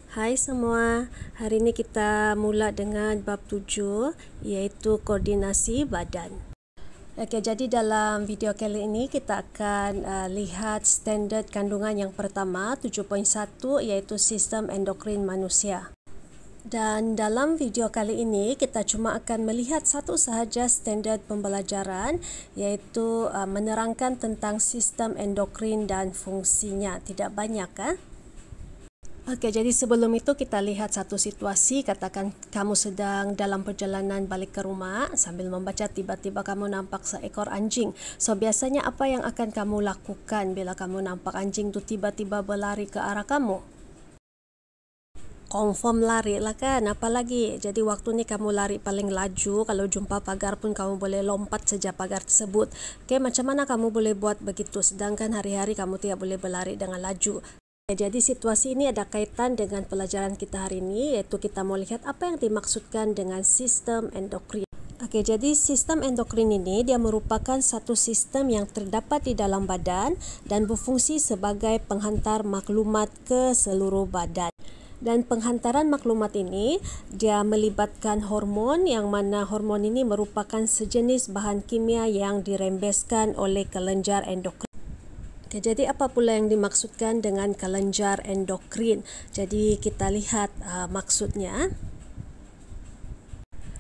Hai semua, hari ini kita mula dengan bab 7 iaitu koordinasi badan. Okey, jadi dalam video kali ini kita akan lihat standard kandungan yang pertama 7.1 iaitu sistem endokrin manusia. Dan dalam video kali ini kita cuma akan melihat satu sahaja standard pembelajaran iaitu menerangkan tentang sistem endokrin dan fungsinya. Tidak banyak Okey, jadi sebelum itu kita lihat satu situasi. Katakan kamu sedang dalam perjalanan balik ke rumah sambil membaca, tiba-tiba kamu nampak seekor anjing. So, biasanya apa yang akan kamu lakukan bila kamu nampak anjing tu tiba-tiba berlari ke arah kamu? Confirm lari lah kan, apa lagi? Jadi waktu ni kamu lari paling laju. Kalau jumpa pagar pun kamu boleh lompat saja pagar tersebut. Okey, macam mana kamu boleh buat begitu sedangkan hari-hari kamu tidak boleh berlari dengan laju? Jadi situasi ini ada kaitan dengan pelajaran kita hari ini, iaitu kita mau lihat apa yang dimaksudkan dengan sistem endokrin. Okey, jadi sistem endokrin ini dia merupakan satu sistem yang terdapat di dalam badan dan berfungsi sebagai penghantar maklumat ke seluruh badan. Dan penghantaran maklumat ini dia melibatkan hormon, yang mana hormon ini merupakan sejenis bahan kimia yang dirembeskan oleh kelenjar endokrin. Okay, jadi apa pula yang dimaksudkan dengan kelenjar endokrin? Jadi kita lihat maksudnya.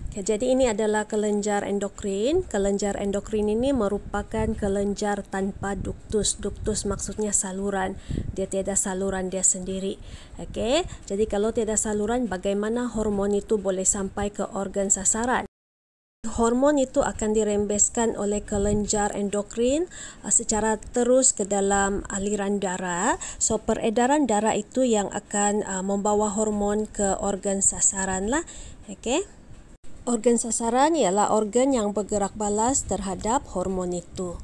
Okay, jadi ini adalah kelenjar endokrin. Kelenjar endokrin ini merupakan kelenjar tanpa duktus. Duktus maksudnya saluran. Dia tiada saluran dia sendiri. Okay, jadi kalau tiada saluran, bagaimana hormon itu boleh sampai ke organ sasaran? Hormon itu akan dirembeskan oleh kelenjar endokrin secara terus ke dalam aliran darah. So, peredaran darah itu yang akan membawa hormon ke organ sasaran lah. Okay. Organ sasaran ialah organ yang bergerak balas terhadap hormon itu.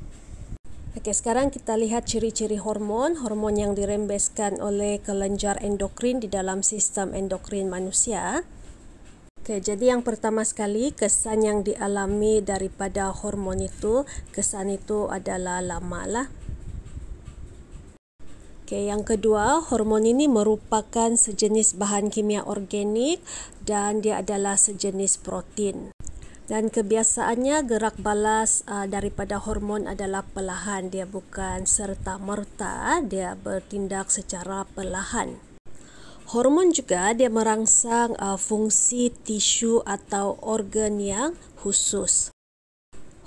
Okey, sekarang kita lihat ciri-ciri hormon. Hormon yang dirembeskan oleh kelenjar endokrin di dalam sistem endokrin manusia. Okey, jadi yang pertama sekali, kesan yang dialami daripada hormon itu, kesan itu adalah lama lah. Okey, yang kedua, hormon ini merupakan sejenis bahan kimia organik dan dia adalah sejenis protein. Dan kebiasaannya gerak balas daripada hormon adalah perlahan, dia bukan serta-merta, dia bertindak secara perlahan. Hormon juga dia merangsang fungsi tisu atau organ yang khusus.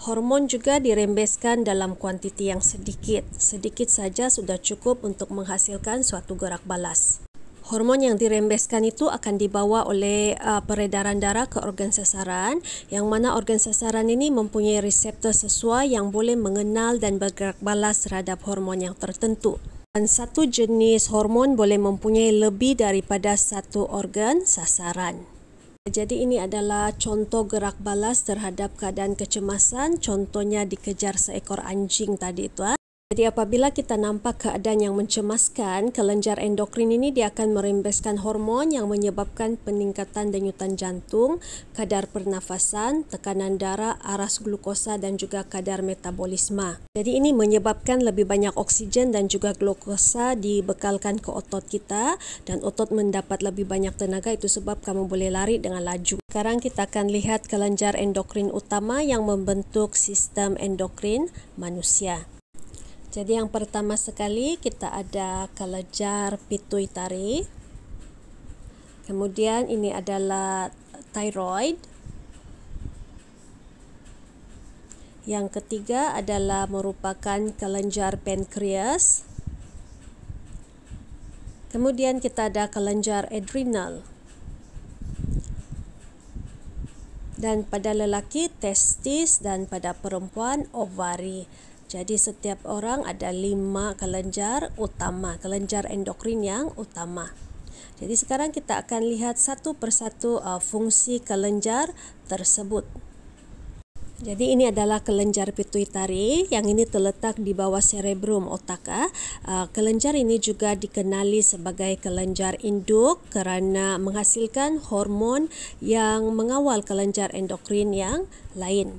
Hormon juga dirembeskan dalam kuantiti yang sedikit. Sedikit saja sudah cukup untuk menghasilkan suatu gerak balas. Hormon yang dirembeskan itu akan dibawa oleh peredaran darah ke organ sasaran, yang mana organ sasaran ini mempunyai reseptor sesuai yang boleh mengenal dan bergerak balas terhadap hormon yang tertentu. Dan satu jenis hormon boleh mempunyai lebih daripada satu organ sasaran. Jadi ini adalah contoh gerak balas terhadap keadaan kecemasan. Contohnya dikejar seekor anjing tadi itu. Jadi apabila kita nampak keadaan yang mencemaskan, kelenjar endokrin ini dia akan merembeskan hormon yang menyebabkan peningkatan denyutan jantung, kadar pernafasan, tekanan darah, aras glukosa dan juga kadar metabolisme. Jadi ini menyebabkan lebih banyak oksigen dan juga glukosa dibekalkan ke otot kita dan otot mendapat lebih banyak tenaga. Itu sebab kamu boleh lari dengan laju. Sekarang kita akan lihat kelenjar endokrin utama yang membentuk sistem endokrin manusia. Jadi yang pertama sekali kita ada kelenjar pituitari. Kemudian ini adalah thyroid. Yang ketiga adalah merupakan kelenjar pankreas. Kemudian kita ada kelenjar adrenal. Dan pada lelaki testis dan pada perempuan ovari. Jadi setiap orang ada 5 kelenjar utama, kelenjar endokrin yang utama. Jadi sekarang kita akan lihat satu persatu fungsi kelenjar tersebut. Jadi ini adalah kelenjar pituitari yang ini terletak di bawah cerebrum otak. Kelenjar ini juga dikenali sebagai kelenjar induk kerana menghasilkan hormon yang mengawal kelenjar endokrin yang lain.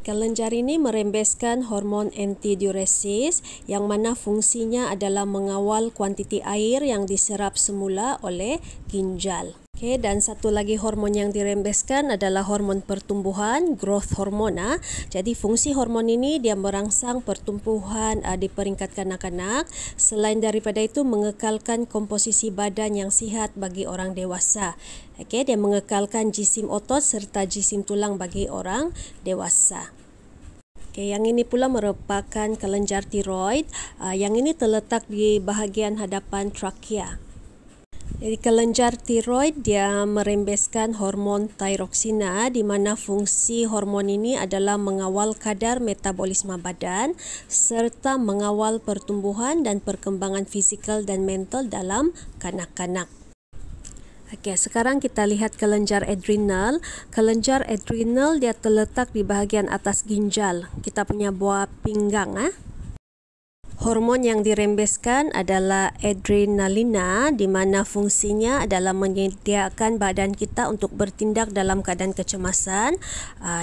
Kelenjar ini merembeskan hormon antidiuresis yang mana fungsinya adalah mengawal kuantiti air yang diserap semula oleh ginjal. Dan satu lagi hormon yang dirembeskan adalah hormon pertumbuhan, growth hormone. Jadi fungsi hormon ini dia merangsang pertumbuhan di peringkat kanak-kanak. Selain daripada itu mengekalkan komposisi badan yang sihat bagi orang dewasa. Dia mengekalkan jisim otot serta jisim tulang bagi orang dewasa. Yang ini pula merupakan kelenjar tiroid. Yang ini terletak di bahagian hadapan trakea. Jadi kelenjar tiroid dia merembeskan hormon thyroxina di mana fungsi hormon ini adalah mengawal kadar metabolisme badan serta mengawal pertumbuhan dan perkembangan fizikal dan mental dalam kanak-kanak. Sekarang kita lihat kelenjar adrenal. Kelenjar adrenal dia terletak di bahagian atas ginjal. Kita punya buah pinggang. Hormon yang dirembeskan adalah adrenalina di mana fungsinya adalah menyediakan badan kita untuk bertindak dalam keadaan kecemasan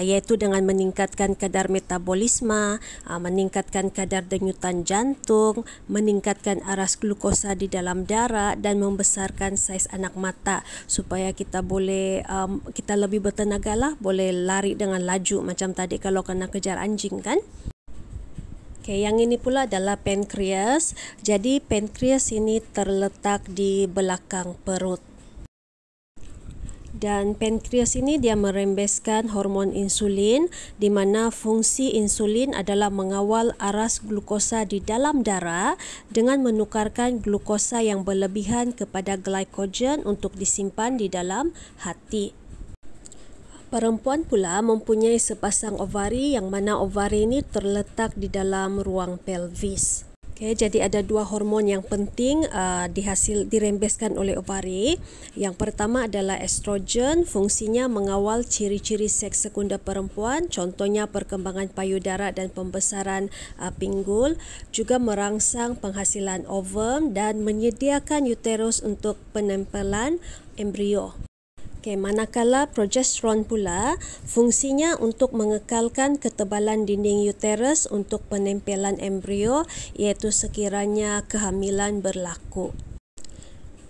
iaitu dengan meningkatkan kadar metabolisme, meningkatkan kadar denyutan jantung, meningkatkan aras glukosa di dalam darah dan membesarkan saiz anak mata supaya kita boleh kita lebih bertenaga lah, boleh lari dengan laju macam tadi kalau kena kejar anjing kan. Yang ini pula adalah pankreas. Jadi pankreas ini terletak di belakang perut. Dan pankreas ini dia merembeskan hormon insulin di mana fungsi insulin adalah mengawal aras glukosa di dalam darah dengan menukarkan glukosa yang berlebihan kepada glycogen untuk disimpan di dalam hati. Perempuan pula mempunyai sepasang ovari yang mana ovari ini terletak di dalam ruang pelvis. Jadi ada dua hormon yang penting dirembeskan oleh ovari. Yang pertama adalah estrogen, fungsinya mengawal ciri-ciri seks sekunder perempuan, contohnya perkembangan payudara dan pembesaran pinggul, juga merangsang penghasilan ovum dan menyediakan uterus untuk penempelan embrio. Manakala progesteron pula fungsinya untuk mengekalkan ketebalan dinding uterus untuk penempelan embrio iaitu sekiranya kehamilan berlaku.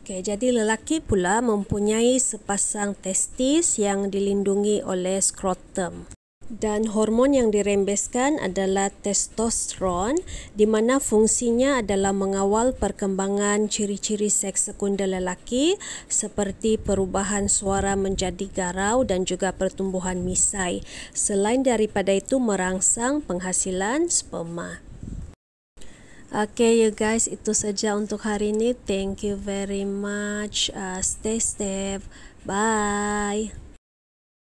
Jadi lelaki pula mempunyai sepasang testis yang dilindungi oleh skrotum. Dan hormon yang dirembeskan adalah testosteron di mana fungsinya adalah mengawal perkembangan ciri-ciri seks sekunder lelaki seperti perubahan suara menjadi garau dan juga pertumbuhan misai. Selain daripada itu merangsang penghasilan sperma. You guys, itu saja untuk hari ini. Thank you very much. Stay safe. Bye.